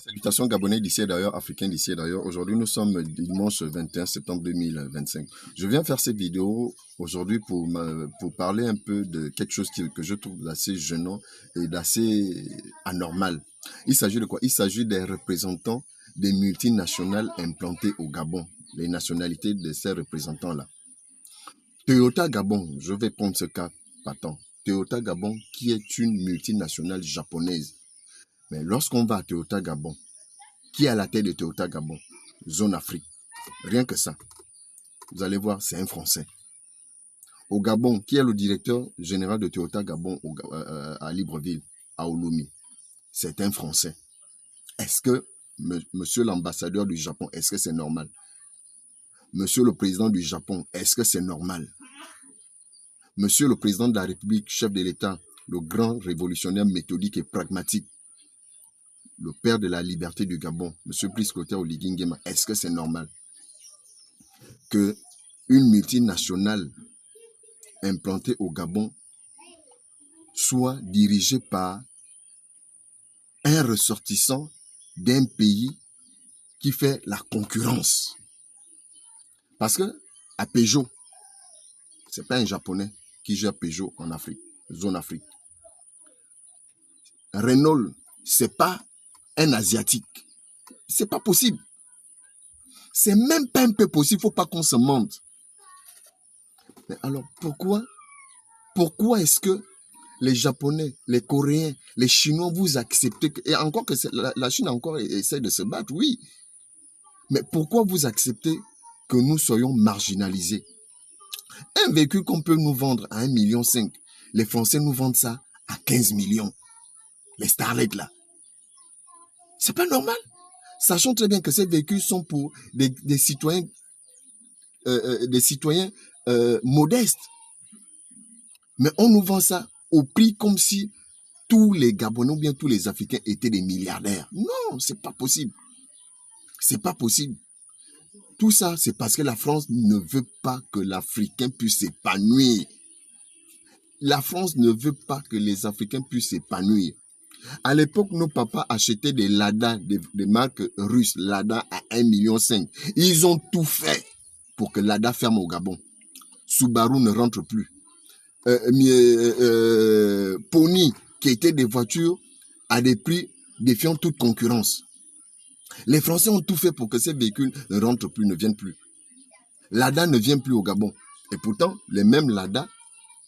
Salutations Gabonais d'ici et d'ailleurs, Africains d'ici et d'ailleurs. Aujourd'hui, nous sommes dimanche 21 septembre 2025. Je viens faire cette vidéo aujourd'hui pour parler un peu de quelque chose que je trouve d'assez gênant et d'assez anormal. Il s'agit de quoi? Il s'agit des représentants des multinationales implantées au Gabon, les nationalités de ces représentants-là. Toyota Gabon, je vais prendre ce cas patent. Toyota Gabon, qui est une multinationale japonaise. Mais lorsqu'on va à Toyota Gabon, qui est à la tête de Toyota Gabon? Zone Afrique. Rien que ça. Vous allez voir, c'est un Français. Au Gabon, qui est le directeur général de Toyota Gabon à Libreville, à Ouloumi? C'est un Français. Est-ce que, monsieur l'ambassadeur du Japon, est-ce que c'est normal? Monsieur le président du Japon, est-ce que c'est normal? Monsieur le président de la République, chef de l'État, le grand révolutionnaire méthodique et pragmatique, le père de la liberté du Gabon, M. Brice Clotaire Oligui Nguema, est-ce que c'est normal que une multinationale implantée au Gabon soit dirigée par un ressortissant d'un pays qui fait la concurrence? Parce que à Peugeot, c'est pas un Japonais qui gère Peugeot en Afrique, zone Afrique. Renault, c'est pas un Asiatique. C'est pas possible. C'est même pas un peu possible. Faut pas qu'on se mente. Mais alors, pourquoi est-ce que les Japonais, les Coréens, les Chinois, vous acceptez et encore que la Chine encore essaie de se battre, oui. Mais pourquoi vous acceptez que nous soyons marginalisés? Un véhicule qu'on peut nous vendre à 1,5 million, les Français nous vendent ça à 15 millions. Les Starlet là. C'est pas normal. Sachant très bien que ces véhicules sont pour des citoyens modestes. Mais on nous vend ça au prix comme si tous les Gabonais ou bien tous les Africains étaient des milliardaires. Non, c'est pas possible. C'est pas possible. Tout ça, c'est parce que la France ne veut pas que l'Africain puisse s'épanouir. La France ne veut pas que les Africains puissent s'épanouir. À l'époque, nos papas achetaient des Lada, des marques russes, Lada à 1,5 million. Ils ont tout fait pour que Lada ferme au Gabon. Subaru ne rentre plus. Pony, qui étaient des voitures à des prix défiant toute concurrence. Les Français ont tout fait pour que ces véhicules ne rentrent plus, ne viennent plus. Lada ne vient plus au Gabon. Et pourtant, les mêmes Lada,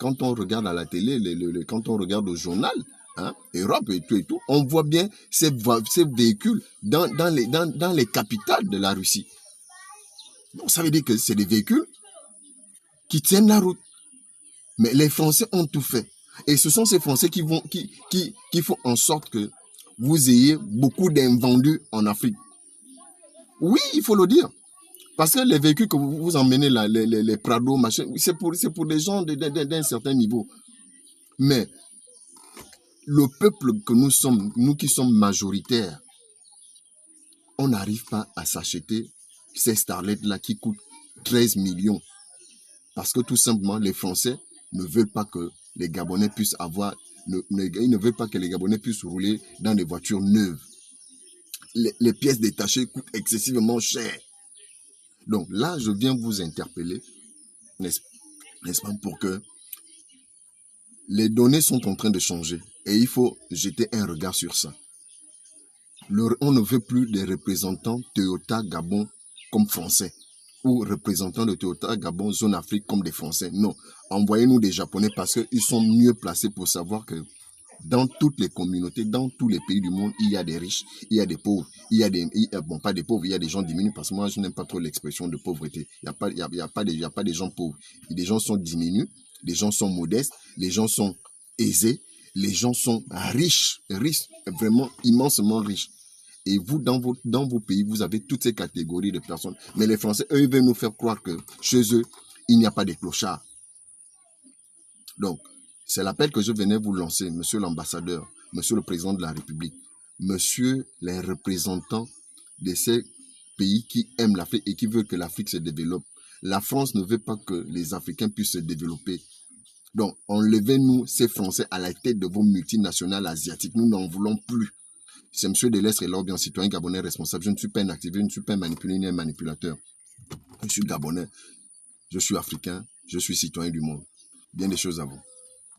quand on regarde à la télé, quand on regarde au journal, hein, Europe et tout, on voit bien ces véhicules dans les capitales de la Russie. Donc ça veut dire que c'est des véhicules qui tiennent la route. Mais les Français ont tout fait. Et ce sont ces Français qui font en sorte que vous ayez beaucoup d'invendus en Afrique. Oui, il faut le dire. Parce que les véhicules que vous emmenez là, les Prado, machin, c'est pour des gens d'un certain niveau. Mais le peuple que nous sommes, nous qui sommes majoritaires, on n'arrive pas à s'acheter ces starlets-là qui coûtent 13 millions. Parce que tout simplement, les Français ne veulent pas que les Gabonais puissent ils ne veulent pas que les Gabonais puissent rouler dans des voitures neuves. Les pièces détachées coûtent excessivement cher. Donc là, je viens vous interpeller, n'est-ce pas, pour que les données sont en train de changer et il faut jeter un regard sur ça. On ne veut plus des représentants Toyota Gabon comme Français ou représentants de Toyota Gabon Zone Afrique comme des Français. Non, envoyez-nous des Japonais parce qu'ils sont mieux placés pour savoir que dans toutes les communautés, dans tous les pays du monde, il y a des riches, il y a des pauvres, pas des pauvres, il y a des gens diminués, parce que moi, je n'aime pas trop l'expression de pauvreté. Il n'y a pas des gens pauvres. Des gens sont diminués, les gens sont modestes, les gens sont aisés, les gens sont riches, vraiment immensement riches. Et vous, dans vos pays, vous avez toutes ces catégories de personnes. Mais les Français, eux, ils veulent nous faire croire que chez eux, il n'y a pas de clochards. Donc, c'est l'appel que je venais vous lancer, monsieur l'ambassadeur, monsieur le président de la République, monsieur les représentants de ces pays qui aiment l'Afrique et qui veulent que l'Afrique se développe. La France ne veut pas que les Africains puissent se développer. Donc, enlevez-nous ces Français à la tête de vos multinationales asiatiques. Nous n'en voulons plus. C'est M. Delestre Lorbian, citoyen gabonais responsable. Je ne suis pas un activiste, je ne suis pas un manipulé ni un manipulateur. Je suis gabonais, je suis africain, je suis citoyen du monde. Bien des choses à vous.